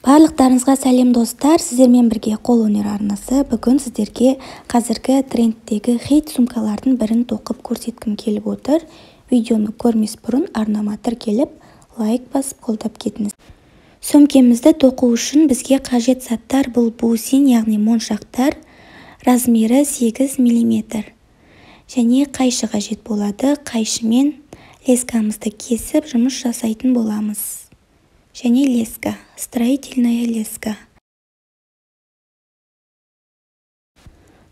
Барлықтарыңызға сәлем достар, сіздермен бірге қолөнер арнасы. Бүгін сіздерге қазіргі трендтегі хит сумкалардың бірін тоқып көрсеткім келіп отыр. Видеоны көрмес бұрын арнама тіркеліп, лайк басып қолдап кетіңіз. Сөмкемізді тоқу үшін бізге қажет заттар бұл бусин, яғни моншақтар, размері 8 мм. Және қайшы қажет болады. Қайшымен лескамызды кесіп жұмыс жасайтын боламыз. Және леска, строительная леска.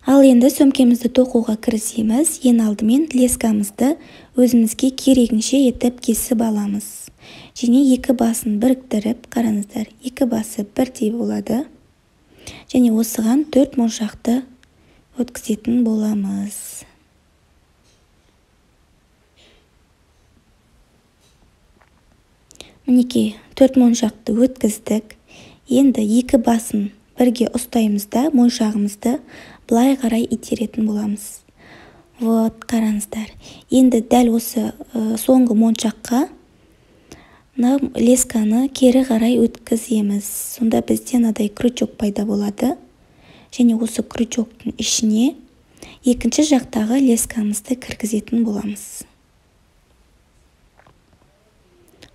Ал енді сөмкемізді тоқуға кірісеміз. Ең алдымен лескамызды өзімізге керегінше етіп кесіп аламыз. Және екі басын біріктіріп, қараңыздар, екі басы бірдей болады. Және осыған 4 моншақты өткізетін боламыз. Мінекей, 4 моншақты өткіздік. Енді екі басын бірге ұстаймыз да моншағымызды былай қарай итеретін боламыз. Вот, қараңыздар. Енді дәл осы соңғы моншаққа лесканы кері қарай өткіземіз. Сонда бізде мынадай крючок пайда болады. Және осы крючоктың ішіне екінші жақтағы лескамызды кіргізетін боламыз.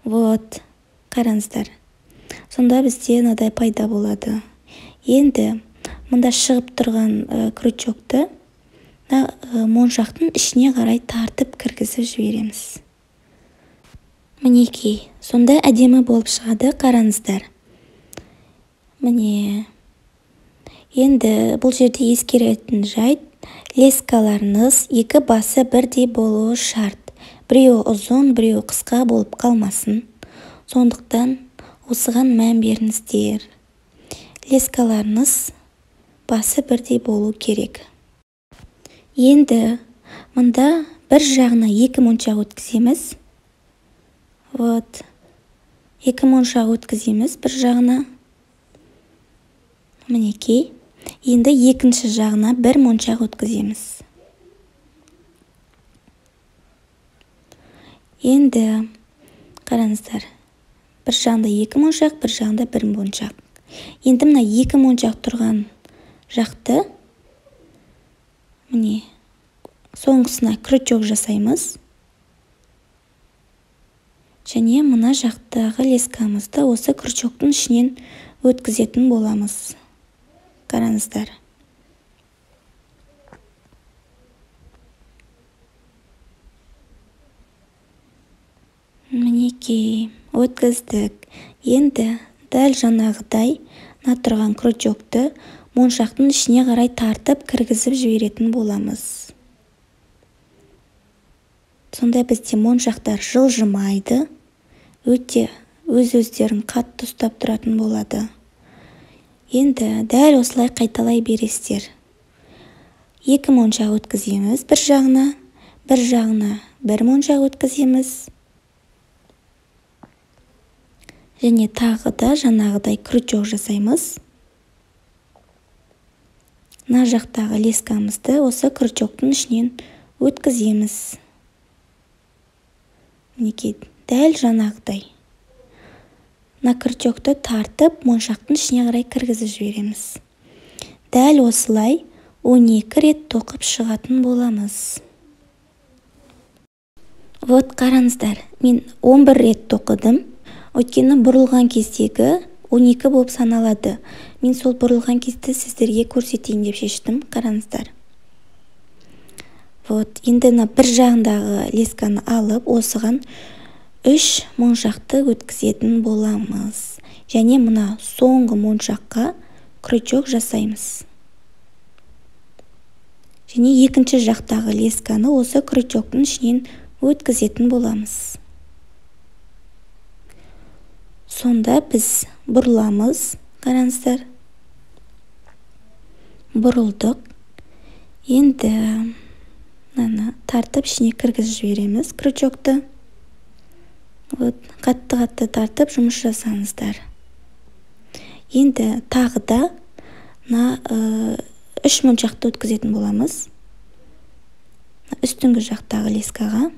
Вот, қараңыздар. Сонда бізде мынадай пайда болады. Енді мұнда шығып тұрған крючокты моншақтың ішіне қарай тартып кіргізіп жібереміз. Мінекей, сонда әдемі болып шығады, қараңыздар. Міне. Енді бұл жерде ескеретін жайт, лескаларыңыз екі басы бірдей болуы шарт. Біреуі ұзын, біреуі қысқа болып қалмасын. Сондықтан осыған мән беріңіздер. Лескаларыңыз басы бірдей болу керек. Енді мұнда бір жағына 2 моншақ өткіземіз. Вот. 2 моншақ өткіземіз бір жағына. Мінекей. Енді екінші жағына 1 моншақ өткіземіз. Енді қараңыздар. Бір жағында 2 моншақ, бір жағында 1 моншақ. Енді мына 2 моншақ тұрған жақты міне соңғысына крючок жасаймыз. Және мына жақтағы лескамызды осы крючоктың ішінен өткізетін боламыз. Қараңыздар. Мінекей, өткіздік. Енді дәл жаңағыдай тұрған крючокты моншақтың ішіне қарай тартып кіргізіп жіберетін боламыз. Сонда бізде моншақтар жылжымайды, өте өз-өздерін қатты ұстап тұратын болады. Енді дәл осылай қайталай бересіздер. 2 моншақ өткіземіз бір жағына, бір жағына 1 моншақ өткіземіз. Және тағы да жаңағыдай крючок жасаймыз. Мына жақтағы лескамызды осы крючоктың ішінен өткіземіз. Мінекей, дәл жаңағыдай. Мына крючокты тартып, моншақтың ішіне қарай кіргізіп жібереміз. Дәл осылай 12 рет тоқып шығатын боламыз. Вот, қараңыздар, мен 11 рет тоқыдым. Өйткені бұрылған кездегі 12 болып саналады. Мен сол бұрылған кезде сіздерге көрсетейін деп шештім. Қараңыздар. Вот, енді бір жағындағы лесканы алып, осыған 3 моншақты өткізетін боламыз. Және мына соңғы моншаққа крючок жасаймыз. Және екінші жақтағы лесканы осы крючоктың ішінен өткізетін боламыз. Сонда біз бұрыламыз, қараңыздар. Бұрылдық. Енді тартып ішіне кіргізіп жібереміз крючокты. Вот, қатты-қатты тартып жұмыс жасаңыздар. Енді тағы да 3 моншақты өткізетін боламыз. Үстіңгі жақтағы лескаға.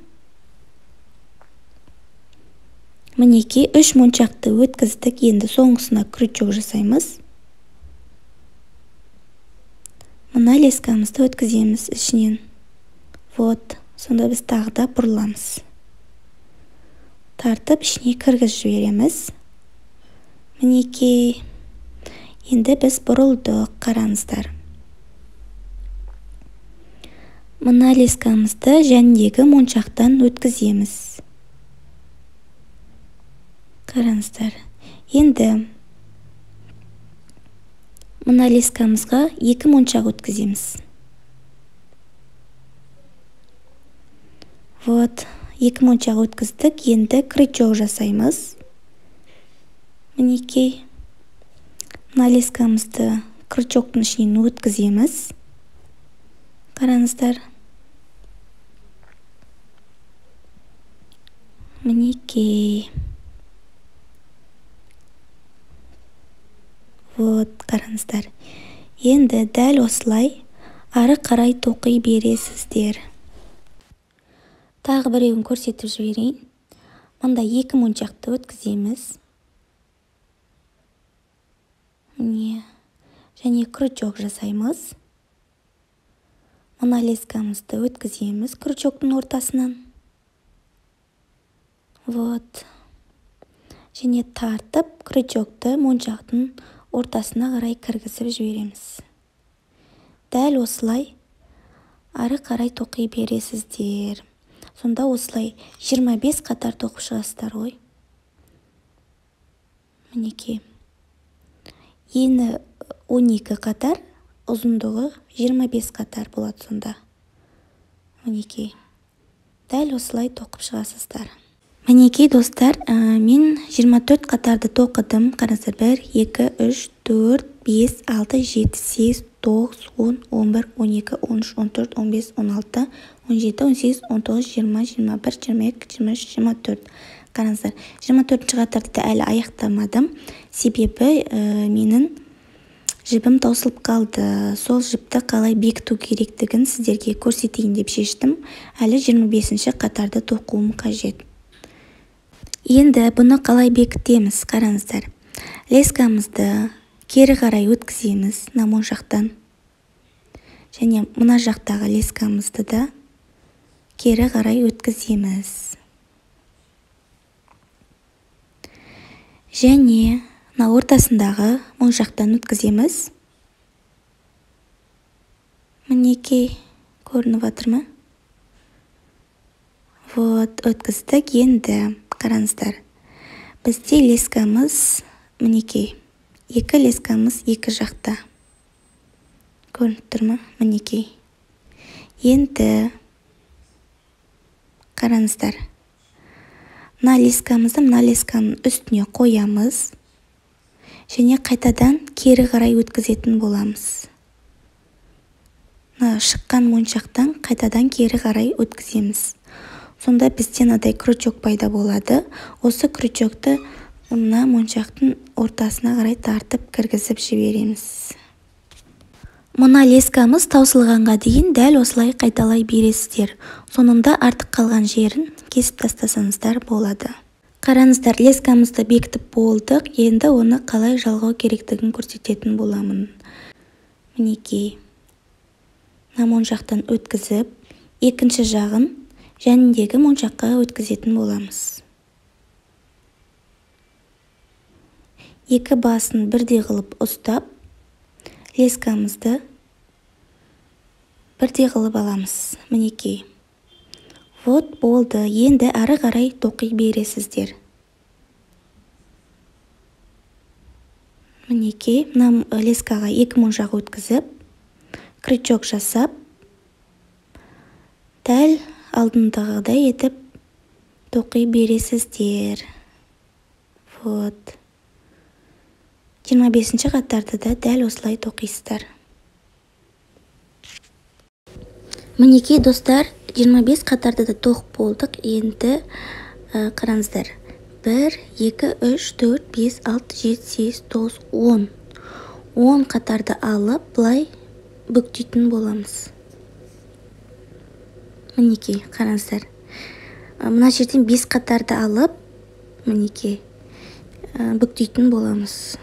Мінекей 3 моншақты өткіздік. Енді соңғысына крючок жасаймыз. Мына лескамызды өткіземіз ішінен. Вот, сонда біз тағы да бұрыламыз. Тартып ішіне кіргізіп жібереміз. Мінекей. Енді біз бұрылдық, қараңыздар. Мына лескамызды жәніндегі моншақтан өткіземіз. Қараңыздар. Енді мына лескамызға 2 моншақ өткіземіз. Вот, 2 моншақ өткіздік. Енді крючок жасаймыз. Мінекей. Мына лескамызды крючоктың ішінен өткіземіз. Қараңыздар. Мінекей. Вот, қараңыздар. Енді дәл осылай ары қарай тоқи бересіздер. Тағы біреуін көрсетіп жіберейін. Мұнда 2 моншақты өткіземіз. Міне. Және крючок жасаймыз. Мына лескамызды өткіземіз крючоктың ортасынан. Вот. Және тартып крючокты моншақтың ортасына қарай кіргізіп жібереміз. Дәл осылай ары қарай тоқи бересіздер. Сонда осылай 25 қатар тоқып шығасыздар ғой. Мінекей. Ені 12 қатар, ұзындығы 25 қатар болады сонда. Мінекей. Дәл осылай тоқып шығасыздар. Мінекей достар, мен 24 қатарды тоқыдым. Қараңыздар, 1, 2, 3, 4, 5, 6, 7, 8, 9, 10, 11, 12, 13, 14, 15, 16, 17, 18, 19, 20, 21, 22, 23, 24. Қараңыздар, 24 қатарды да әлі аяқтамадым. Себебі менің жібім таусылып қалды. Сол жіпті қалай бекіту керектігін сіздерге көрсетейін деп шештім. Әлі 25 қатарды тоқуым қажет. Енді бұны қалай бекітеміз? Қараңыздар. Лескамызды кері қарай өткіземіз мына моншақтан. Және мына жақтағы лескамызды да кері қарай өткіземіз. Және мына ортасындағы моншақтан өткіземіз. Мінекей көрініп жатыр ма? Вот, өткіздік. Енді қараңыздар. Бізде лескамыз мінекей. 2 лескамыз 2 жақта. Көрініп тұр ма? Мінекей. Енді қараңыздар. Мына лескамның үстіне қоямыз. Және қайтадан кері қарай өткізетін боламыз. Шыққан моншақтан қайтадан кері қарай өткіземіз. Сонда бізде мынадай крючок пайда болады. Осы крючокты мына моншақтың ортасына қарай тартып кіргізіп жібереміз. Мына лескамыз таусылғанға дейін дәл осылай қайталай бересіздер. Соңында артық қалған жерін кесіп тастасаңыздар болады. Қараңыздар, лескамызды бекітіп болдық. Енді оны қалай жалғау керектігін көрсететін боламын. Мінекей. Мына моншақтан өткізіп, екінші жағын жәніндегі моншаққа өткізетін боламыз. Екі басын бірдей қылып ұстап, лескамызды бірдей қылып аламыз. Мінекей. Вот болды. Енді ары қарай тоқи бересіздер. Мінекей. Мына лескаға 2 моншақ өткізіп, крючок жасап, дәл алдындағыдай етіп тоқи бересіздер. Вот. 25 қатарды да дәл осылай тоқисыздар. Мінекей достар, 25 қатарды да тоқып болдық. Енді қараңыздар. 1, 2, 3, 4, 5, 6, 7, 8, 9, 10. 10 қатарды алып, бұлай бүктейтін боламыз. Мінекей, қараңыздар. Мына жерден 5 қатарды алып, мінекей бүктейтін боламыз.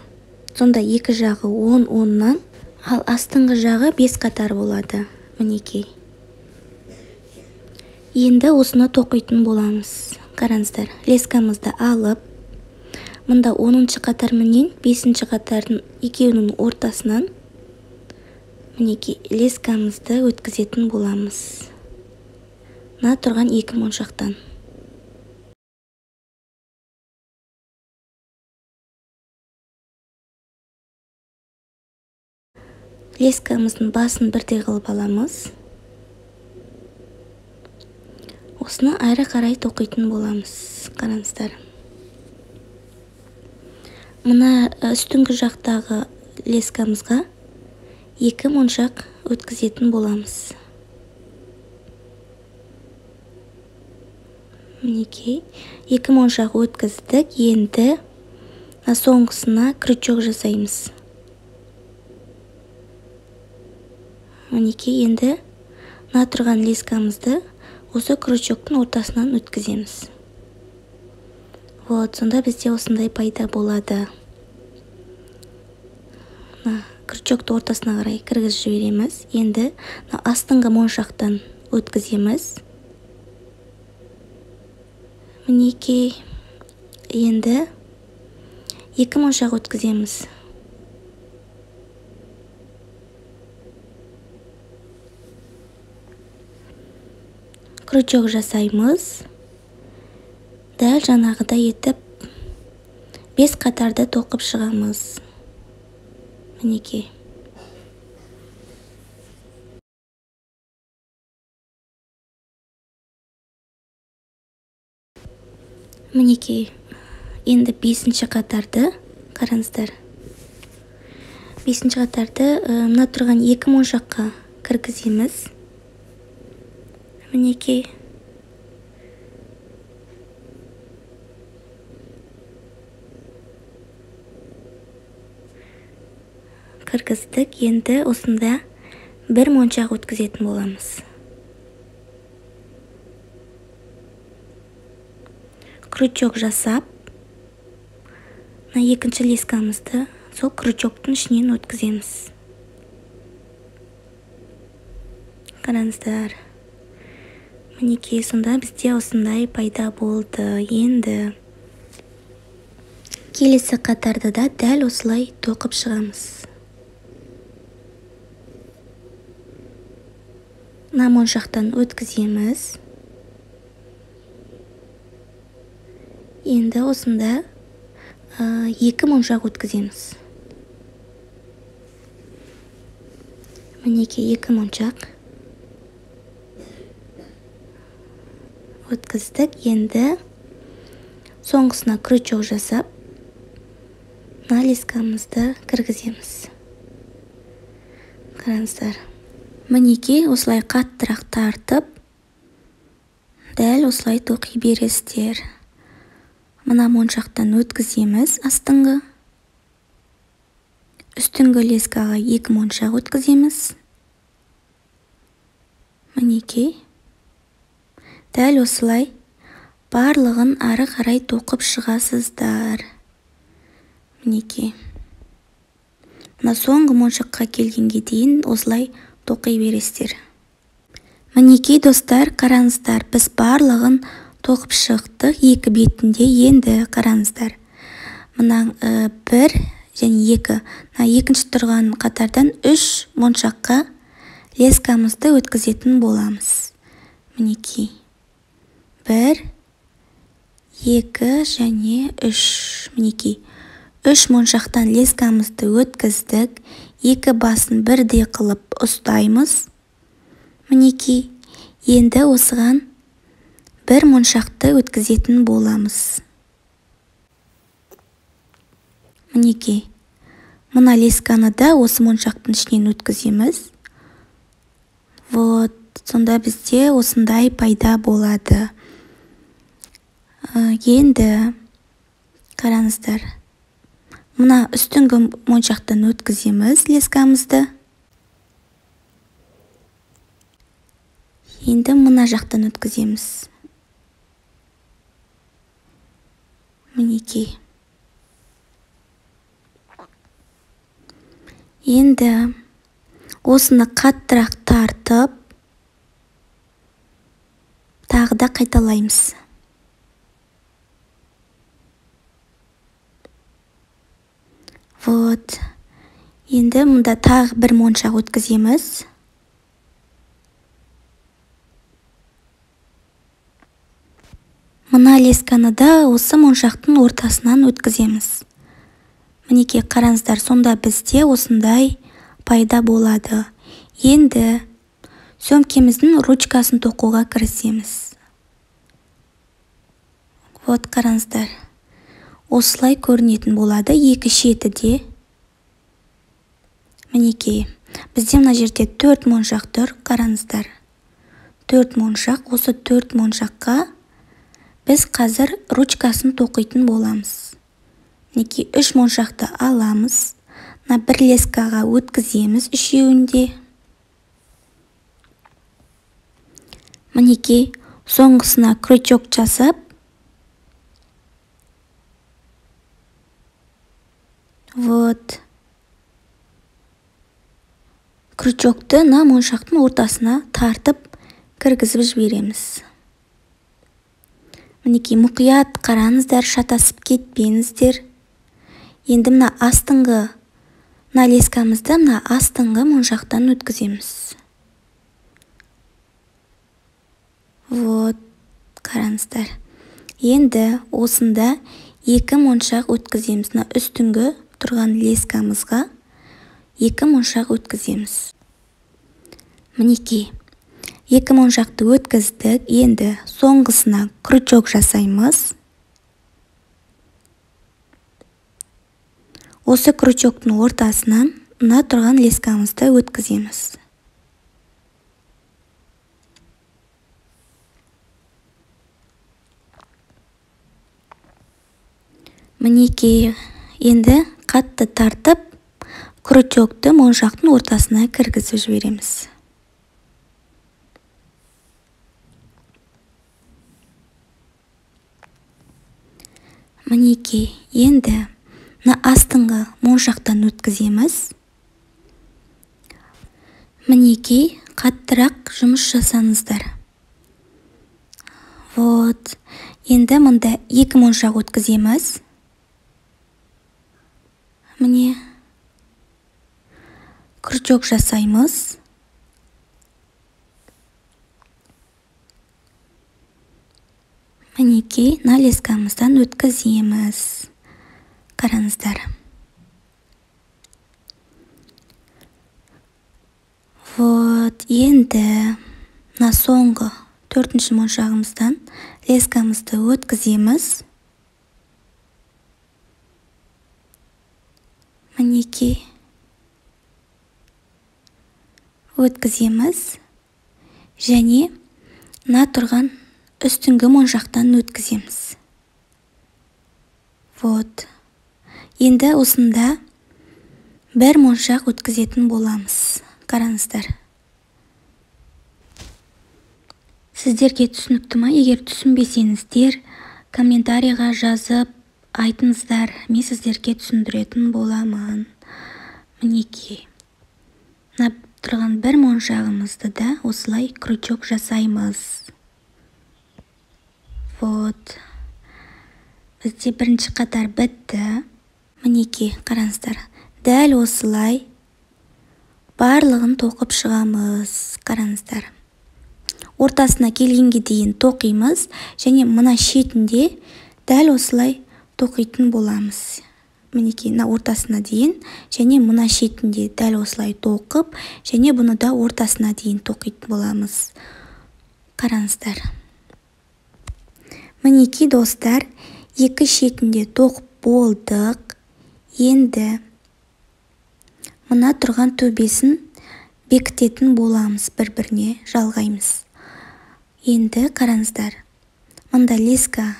Сонда екі жағы 10-10-нан, ал астыңғы жағы 5 қатар болады. Мінекей. Енді осыны тоқитын боламыз. Қараңыздар, лескамызды алып, мұнда 10-шы қатар менен 5-ші қатардың екеуінің ортасынан мінекей лескамызды өткізетін боламыз. Мына тұрған екі моншақтан. Лескамыздың басын бірдей қылып аламыз. Осыны әрі қарай тоқитын боламыз. Қараңыздар. Мына үстіңгі жақтағы лескамызға 2 моншақ өткізетін боламыз. Мінекей 2 моншақ өткіздік. Енді соңғысына крючок жасаймыз. Мінекей енді мына тұрған лескамызды осы крючоктың ортасынан өткіземіз. Сонда бізде осындай пайда болады. Крючокты ортасына қарай кіргізіп жібереміз. Енді астыңғы моншақтан өткіземіз. Мінекей енді 2 моншақ өткіземіз. Крючок жасаймыз. Дәл жаңағыдай етіп 5 қатарды тоқып шығамыз. Мінекей. Мінекей. Енді 5-ші қатарды қараңыздар. 5-ші қатарды мына тұрған 2 моншаққа кіргіземіз. Мінекей. Кіргіздік. Енді осында 1 моншақ өткізетін боламыз. Крючок жасап, екінші лескамызды сол крючоктың ішінен өткіземіз. Қараңыздар. Мінекей, сонда бізде осындай пайда болды. Енді келесі қатарды да дәл осылай тоқып шығамыз. Мына моншақтан өткіземіз. Енді осында 2 моншақ өткіземіз. Мінекей 2 моншақ өткіздік. Енді соңғысына крючок жасап, мына лескамызды кіргіземіз. Қараңыздар. Мінекей осылай қаттырақ тартып, дәл осылай тоқи бересіздер. Мына моншақтан өткіземіз астыңғы. Үстіңгі лескаға 2 моншақ өткіземіз. Мінекей. Дәл осылай барлығын ары қарай тоқып шығасыздар. Мінекей. Мына соңғы моншаққа келгенге дейін осылай тоқи бересіздер. Мінекей достар, қараңыздар, біз барлығын тоқып шықтық 2 бетінде. Енді қараңыздар. Мына 1 және 2. Екінші тұрған қатардан 3 моншаққа лескамызды өткізетін боламыз. Мінекей. 1, 2 және 3. Мінекей. 3 моншақтан лескамызды өткіздік. 2 басын бірдей қылып ұстаймыз. Мінекей. Енді осыған 1 моншақты өткізетін боламыз. Мінекей. Мына лесканы да осы моншақтың ішінен өткіземіз. Сонда бізде осындай пайда болады. Енді қараңыздар. Мына үстіңгі моншақтан өткіземіз лескамызды. Енді мына жақтан өткіземіз. мінекей. Енді осыны қаттырақ тартып, тағы да қайталаймыз. Вот. Енді мұнда тағы бір моншақ өткіземіз. Мына лесканы да осы моншақтың ортасынан өткіземіз. Мінекей қараңыздар, сонда бізде осындай пайда болады. Енді сөмкеміздің ручкасын тоқуға кірісеміз. Вот қараңыздар. Осылай көрінетін болады екі шеті де. Мінекей, бізде мына жерде 4 моншақ тұр, қараңыздар. 4 моншақ, осы 4 моншаққа біз қазір ручкасын тоқитын боламыз. Мінекей 3 моншақты аламыз. Мына бір лескаға өткіземіз үшеуінде. Мінекей соңғысына крючок жасап, вот. Крючокты мына моншақтың ортасына тартып кіргізіп жібереміз. Мінекей мұқият қараңыздар, шатасып кетпеңіздер. Енді мына астыңғы, мына лескамызды мына астыңғы моншақтан өткіземіз. Вот, қараңыздар. Енді осында 2 моншақ өткіземіз. Мына үстіңгі тұрған лескамызға 2 моншақ өткіземіз. Мінекей, 2 моншақты өткіздік. Енді соңғысына крючок жасаймыз. Осы крючоктың ортасынан мына тұрған лескамызды өткіземіз. Мінекей, енді қатты тартып, крючокты моншақтың ортасына кіргізіп жібереміз. Мінекей, енді мына астыңғы моншақтан өткіземіз. Мінекей, қаттырақ жұмыс жасаңыздар. Вот. Енді мұнда 2 моншақ өткіземіз. Міне, крючок жасаймыз. Мінекей, мына лескамыздан өткіземіз. Қараңыздар. Вот, енді мына соңғы 4-ші моншағымыздан лескамызды өткіземіз. Мінекей, өткіземіз. Және мына тұрған үстіңгі моншақтан өткіземіз. Вот. Енді осында 1 моншақ өткізетін боламыз. Қараңыздар. Сіздерге түсінікті ма? Егер түсінбесеңіздер, комментарийға жазып айтыңыздар, мен сіздерге түсіндіретін боламын. Мінекей. Мына тұрған 1 моншағымызды да осылай крючок жасаймыз. Вот. Бізде бірінші қатар бітті. Мінекей, қараңыздар. Дәл осылай барлығын тоқып шығамыз. Қараңыздар. Ортасына келгенге дейін тоқимыз, және мына шетінде дәл осылай тоқитын боламыз. Мінекей, мына ортасына дейін, және мына шетінде дәл осылай тоқып, және бұны да ортасына дейін тоқитын боламыз. Қараңыздар. Мінекей, достар, 2 шетінде тоқып болдық. Енді мына тұрған төбесін бекітетін боламыз, бір-біріне жалғаймыз. Енді қараңыздар. Мында леска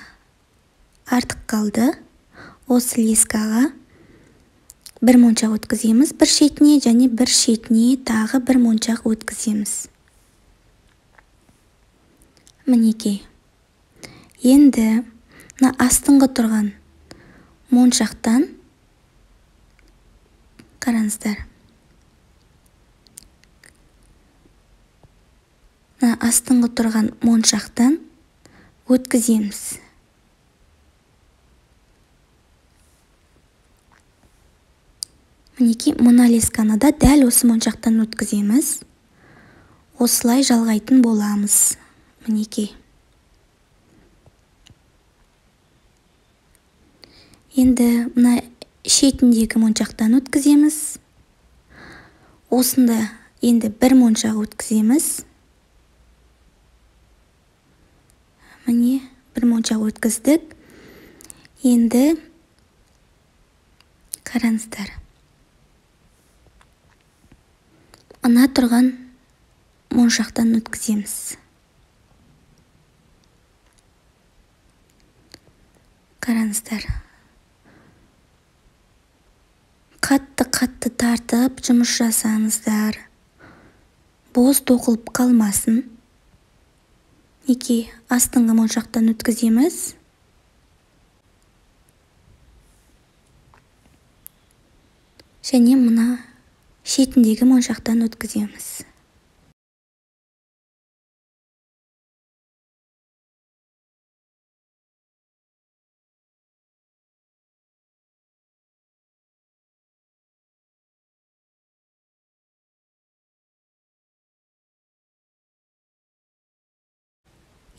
артық қалды. Осы лескаға 1 моншақ өткіземіз, бір шетіне, және бір шетіне тағы 1 моншақ өткіземіз. Мінекей. Енді мына астыңғы тұрған моншақтан қараңыздар. Астыңғы тұрған моншақтан өткіземіз. Мінекей, мына лесканы да дәл осы моншақтан өткіземіз. Осылай жалғайтын боламыз. Мінекей. Енді мына шетіндегі моншақтан өткіземіз. Осында енді бір моншақ өткіземіз. Міне, бір моншақ өткіздік. Енді қараңыздар. Ана тұрған моншақтан өткіземіз. Қараңыздар. Қатты тартып жұмыс жасаңыздар. Бос тоқылып қалмасын. Неке, астыңғы моншақтан өткіземіз. Және мына шетіндегі моншақтан өткіземіз.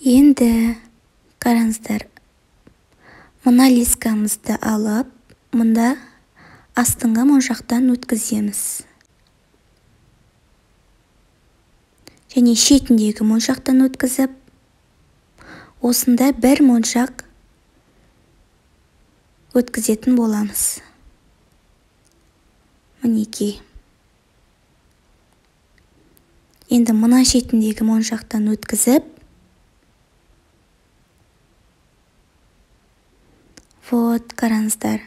Енді қараңыздар. Мына лескамызды алып, мұнда астыңғы моншақтан өткіземіз. Және шетіндегі моншақтан өткізіп, осында бір моншақ өткізетін боламыз. Мінекей. Енді мына шетіндегі моншақтан өткізіп, вот, қараңыздар.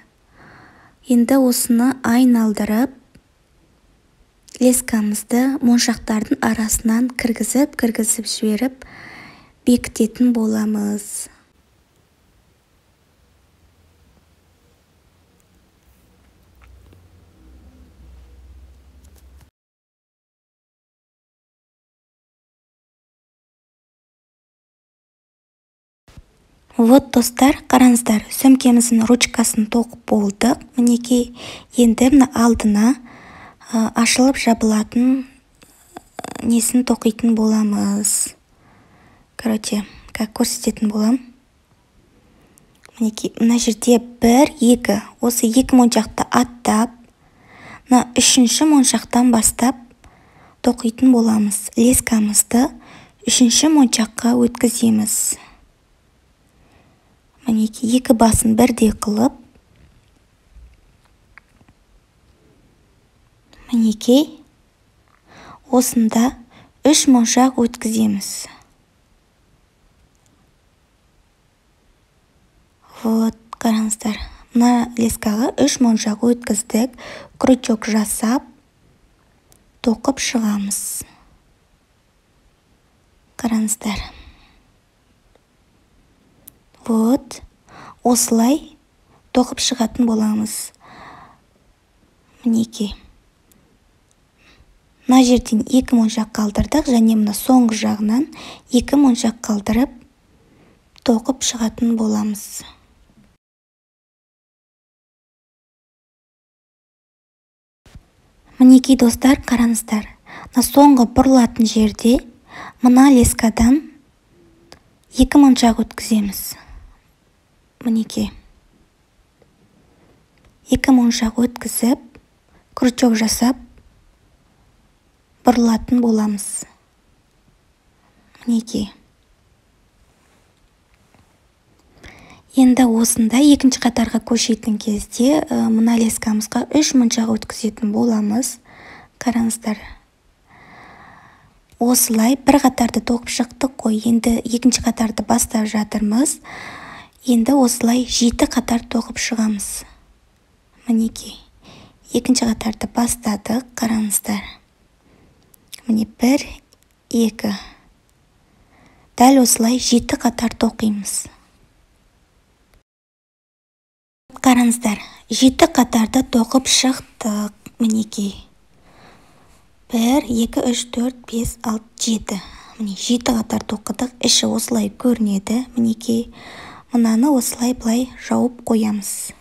Енді осыны айналдырып, лескамызды моншақтардың арасынан кіргізіп жіберіп, бекітетін боламыз. Вот, достар, қараңыздар, сөмкеміздің ручкасын тоқып болдық. Мінекей, енді мына алдына ашылып жабылатын несін тоқитын боламыз. Короче, как көрсететін болам. Мінекей, мына жерде 1, 2, осы 2 моншақты аттап, мына 3-ші моншақтан бастап тоқитын боламыз. Лескамызды 3-ші моншаққа өткіземіз. Мінекей, 2 басын бірдей қылып, мінекей, осында 3 моншақ өткіземіз. Вот, қараңыздар. Мына лескаға 3 моншақ өткіздік, крючок жасап, тоқып шығамыз. Қараңыздар. Вот, осылай тоқып шығатын боламыз. Мінекей. Мына жерден 2 моншақ қалдырдық, және мына соңғы жағынан 2 моншақ қалдырып, тоқып шығатын боламыз. Мінекей, достар, қараңыздар. Мына соңғы бұрылатын жерде мына лескадан 2 моншақ өткіземіз. Мінекей. 2 моншақ өткізіп, крючок жасап, бұрылатын боламыз. Мінекей. Енді осында екінші қатарға көшетін кезде мына лескамызға 3 моншақ өткізетін боламыз. Қараңыздар. Осылай бір қатарды тоқып шықтық қой. Енді екінші қатарды бастап жатырмыз. Енді осылай 7 қатар тоқып шығамыз. Мінекей. Екінші қатарды бастадық. Қараңыздар. Міне 1, 2. Дәл осылай 7 қатар тоқимыз. Қараңыздар, 7 қатарда тоқып шықтық. Мінекей. 1, 2, 3, 4, 5, 6, 7. Міне 7 қатар тоқыдық. Іші осылай көрінеді. Мінекей. Мынаны осылай былай жауып қоямыз.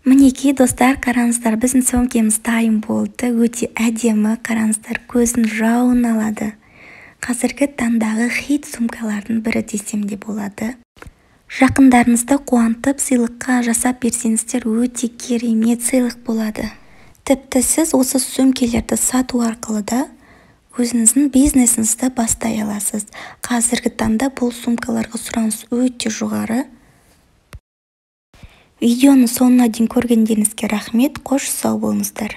Мінекей достар, қараңыздар, біздің сөмкеміз дайын болды. Өте әдемі, қараңыздар, көздің жауын алады. Қазіргі таңдағы хит сумкалардың бірі десем де болады. Жақындарыңызды қуантып, сыйлыққа жасап берсеңіздер өте керемет сыйлық болады. Тіпті сіз осы сөмкелерді сату арқылы да өзіңіздің бизнесіңізді бастай аласыз. Қазіргі таңда бұл сумкаларға сұраныс өте жоғары. Видеоны соңына дейін көргендеріңізге рахмет, қош сау болыңыздар.